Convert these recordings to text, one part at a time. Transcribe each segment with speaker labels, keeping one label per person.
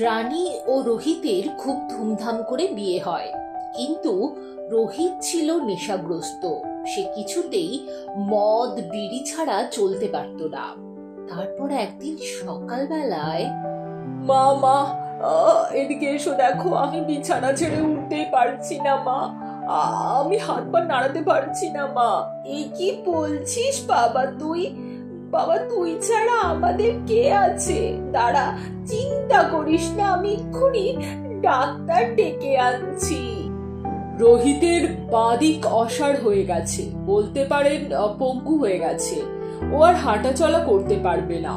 Speaker 1: রানী ও রোহিতের খুব ধুমধাম করে বিয়ে হয়, কিন্তু রোহিত ছিল নেশাগ্রস্ত। সে কিছুতেই মদ বিড়ি ছাড়া চলতে পারত না। তারপর একদিন সকালবেলায়,
Speaker 2: মা মা এদিকে এসো, দেখো আমি বিছানা ছেড়ে উঠতেই পারছি না মা। আমি হাত পা নাড়াতে পারছি না মা। এই কি বলছিস বাবা তুই? বাবা তুই ছাড়া আমাদের কে আছে? দাঁড়া, চিন্তা করিস না, আমি এক্ষুনি ডাক্তার ডেকে আনছি।
Speaker 3: রোহিতের বাদিক অসাড় হয়ে গেছে, বলতে পারেন পঙ্গু হয়ে গেছে। ও আর হাঁটাচলা করতে পারবে না।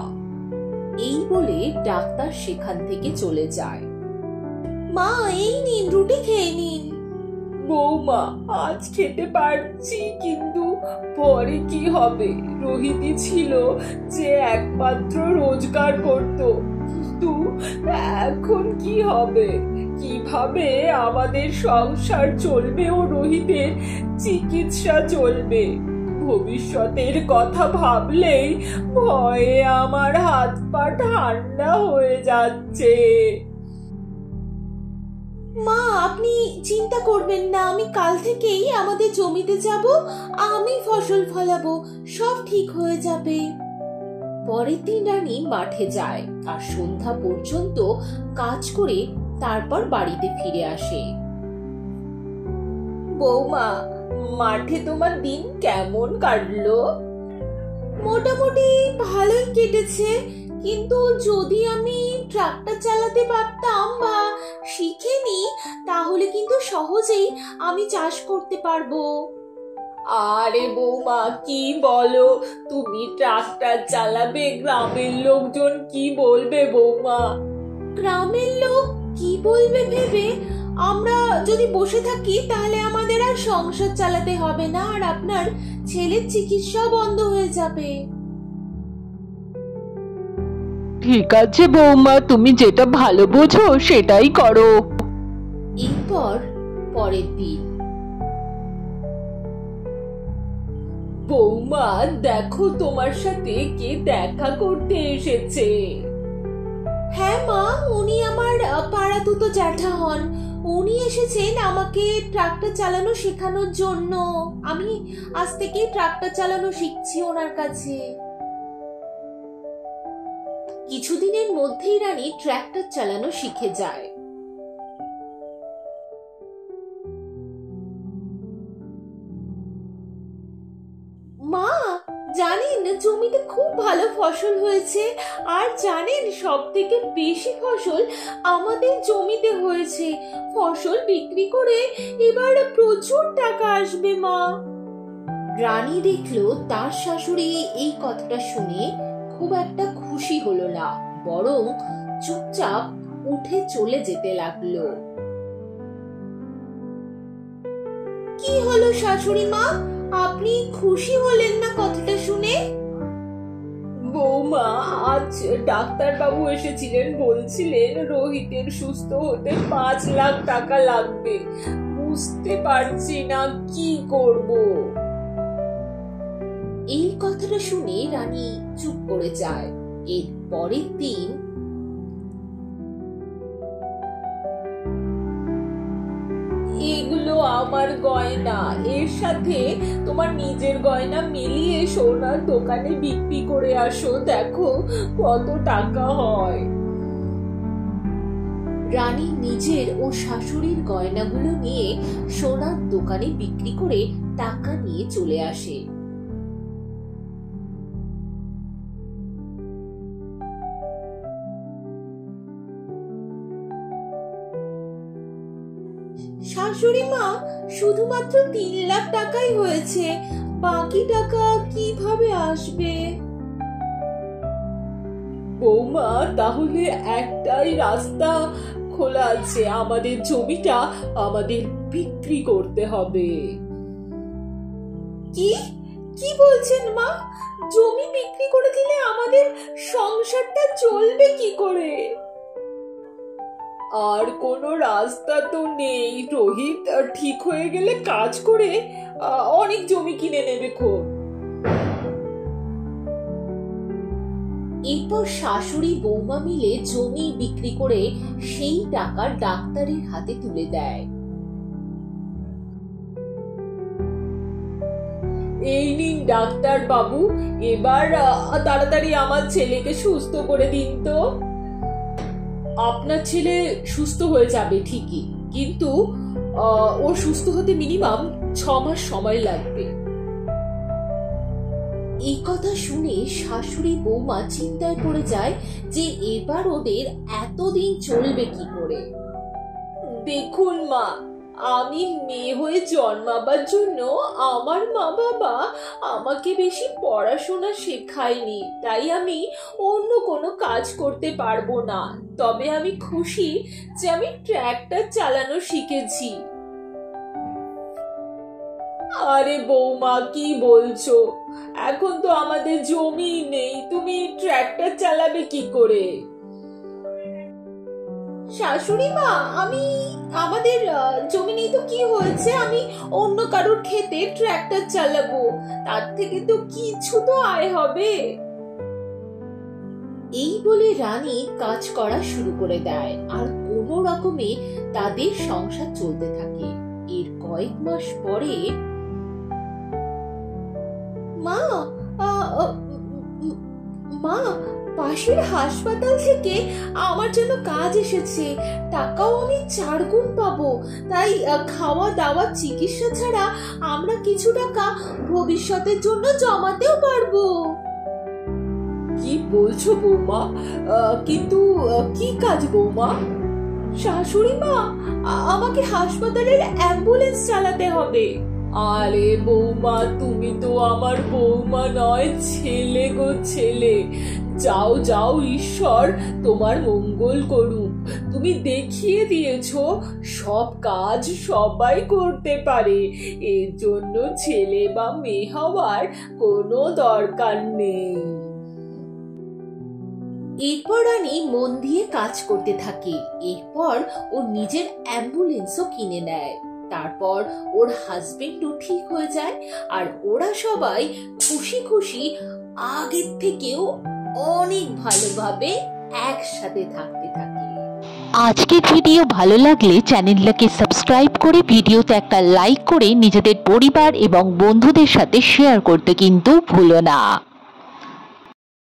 Speaker 1: এই বলে ডাক্তার সেখান থেকে চলে যায়।
Speaker 2: মা এই নিন, রুটি খেয়ে নিন। বৌমা আজ খেতে পারছি, কিন্তু পরে কি হবে? রোহিতই ছিল যে একমাত্র রোজগার করত, কিন্তু এখন কি হবে? কিভাবে আমাদের সংসার চলবে ও রোহিতের চিকিৎসা চলবে? ভবিষ্যতের কথা ভাবলেই ভয়ে আমার হাত পা ঠান্ডা হয়ে যাচ্ছে।
Speaker 4: মা আপনি চিন্তা করবেন না, আমি কাল থেকেই আমাদের জমিতে যাব, আমি ফসল ফলাবো, সব ঠিক হয়ে যাবে।
Speaker 1: পরের দিন রানী মাঠে যায় আর সন্ধ্যা পর্যন্ত কাজ করে তারপর বাড়িতে ফিরে আসে।
Speaker 2: বৌমা, মাঠে তোমার দিন কেমন কাটলো?
Speaker 4: মোটামুটি ভালোই কেটেছে, কিন্তু যদি আমি ট্রাক্টর চালাতে পারতাম বা শিখে নি, তাহলে কিন্তু সহজেই আমি চাষ করতে পারবো।
Speaker 2: আরে বৌমা কি বলো, তুমি ট্রাক্টর চালাবে? গ্রামের লোকজন কি বলবে বৌমা?
Speaker 4: গ্রামের লোক কি বলবে ভেবে আমরা যদি বসে থাকি, তাহলে আমাদের আর সংসার চালাতে হবে না, আর আপনার ছেলের চিকিৎসা বন্ধ হয়ে যাবে।
Speaker 5: ঠিক আছে বৌমা, তুমি যেটা ভালো বোঝো সেটাই করো।
Speaker 1: এরপর পরের দিন,
Speaker 2: বৌমা দেখো তোমার সাথে কে দেখা করতে এসেছে।
Speaker 4: হ্যাঁ মা, উনি আমার পাড়া দুটো জ্যাঠা হন। উনি এসেছেন আমাকে ট্রাক্টর চালানো শেখানোর জন্য। আমি আজ থেকে ট্রাক্টর চালানো শিখছি ওনার কাছে।
Speaker 1: কিছুদিনের মধ্যেই রানী ট্রাক্টর চালানো শিখে যায়।
Speaker 4: মা জানেন, জমিতে খুব ভালো ফসল হয়েছে, আর জানেন সব থেকে বেশি ফসল আমাদের জমিতে হয়েছে। ফসল বিক্রি করে এবার প্রচুর টাকা আসবে মা।
Speaker 1: রানী দেখলো তার শাশুড়ি এই কথাটা শুনে খুব একটা খুশি হলো না, বরং চুপচাপ উঠে চলে যেতে লাগলো।
Speaker 4: কি হলো শাশুড়ি মা, আপনি খুশি হলেন না কথাটা শুনে?
Speaker 2: বৌমা আজ ডাক্তার বাবু এসেছিলেন, বলছিলেন রোহিতের সুস্থ হতে 5 লাখ টাকা লাগবে। বুঝতে পারছি না কি করব।
Speaker 1: এই কথাটা শুনে রানী চুপ করে যায়। এর পরের দিন,
Speaker 2: এগুলো আমার গয়না, এর সাথে তোমার নিজের গয়না মিলিয়ে সোনার দোকানে বিক্রি করে আসো, দেখো কত টাকা হয়।
Speaker 1: রানী নিজের ও শাশুড়ির গয়নাগুলো নিয়ে সোনার দোকানে বিক্রি করে টাকা নিয়ে চলে আসে।
Speaker 4: শাশুড়ি মা, শুধুমাত্র 3 লাখ টাকাই হয়েছে, বাকি টাকা কিভাবে আসবে?
Speaker 2: বৌমা তাহলে একটাই রাস্তা খোলা আছে, আমাদের জমিটা আমাদের বিক্রি করতে হবে।
Speaker 4: কি কি বলছেন মা? জমি বিক্রি করে দিলে আমাদের সংসারটা চলবে কি করে?
Speaker 2: আর কোনো রাস্তা তো নেই। রোহিত ঠিক হয়ে গেলে কাজ করে অনেক জমি কিনে নেবে। খুব
Speaker 1: এরপর শাশুড়ি বৌমা মিলে জমি বিক্রি করে সেই টাকা ডাক্তারের হাতে তুলে দেয়।
Speaker 2: এই নিন ডাক্তার বাবু, এবার তাড়াতাড়ি আমার ছেলেকে সুস্থ করে দিন তো।
Speaker 3: আপনার ছেলে সুস্থ হয়ে যাবে ঠিকই, কিন্তু ওর সুস্থ হতে মিনিমাম 6 মাস সময় লাগবে।
Speaker 1: এই কথা শুনে শাশুড়ি বৌমা চিন্তায় পড়ে যায় যে এবার ওদের এতদিন চলবে কি করে।
Speaker 2: দেখুন মা, আমি মেয়ে হয়ে জন্মাবার জন্য আমার মা বাবা আমাকে বেশি পড়াশোনা শেখায়নি, তাই আমি অন্য কোনো কাজ করতে পারবো না। তবে আমি খুশি যে আমি ট্র্যাক্টর চালানো শিখেছি। আরে বৌমা, কি বলছো? এখন তো আমাদের জমি নেই, তুমি ট্র্যাক্টর চালাবে কি করে?
Speaker 4: শাশুড়ি মা, আমাদের জমি নেই তো কি হয়েছে, আমি অন্য কারোর ক্ষেতে ট্র্যাক্টর চালাবো, তার থেকে তো কিছু তো আয় হবে।
Speaker 1: এই বলে রানী কাজ করা শুরু করে দেয় আর কোনো রকমে তাদের সংসার চলতে থাকে। এর কয়েক মাস পরে
Speaker 4: মা, মা, পাশের হাসপাতাল থেকে আমার জন্য কাজ এসেছে, টাকাও আমি 4 গুণ পাবো। তাই খাওয়া দাওয়া চিকিৎসা ছাড়া আমরা কিছু টাকা ভবিষ্যতের জন্য জমাতেও পারবো।
Speaker 2: কি বলছো বৌমা? কিন্তু কি কাজ বৌমা?
Speaker 4: শাশুড়ি মা, আমাকে হাসপাতালের অ্যাম্বুলেন্স চালাতে হবে।
Speaker 2: আরে বৌমা, তুমি তো আমার বৌমা নয়, ছেলে গো ছেলে। যাও যাও, ঈশ্বর তোমার মঙ্গল করুক। তুমি দেখিয়ে দিয়েছো সব কাজ সবাই করতে পারে, এর জন্য ছেলে বা মেয়ে হওয়ার কোনো দরকার নেই।
Speaker 1: এরপর রানী মন দিয়ে কাজ করতে থাকে। এরপর ও নিজের অ্যাম্বুলেন্সও কিনে নেয়। তারপর ওর হাজবেন্ডও ঠিক হয়ে যায় আর ওরা সবাই খুশি খুশি আগের থেকেও অনেক ভালোভাবে একসাথে থাকতে থাকে।
Speaker 5: আজকের ভিডিও ভালো লাগলে চ্যানেলটাকে সাবস্ক্রাইব করে ভিডিওতে একটা লাইক করে নিজেদের পরিবার এবং বন্ধুদের সাথে শেয়ার করতে কিন্তু ভুলো না।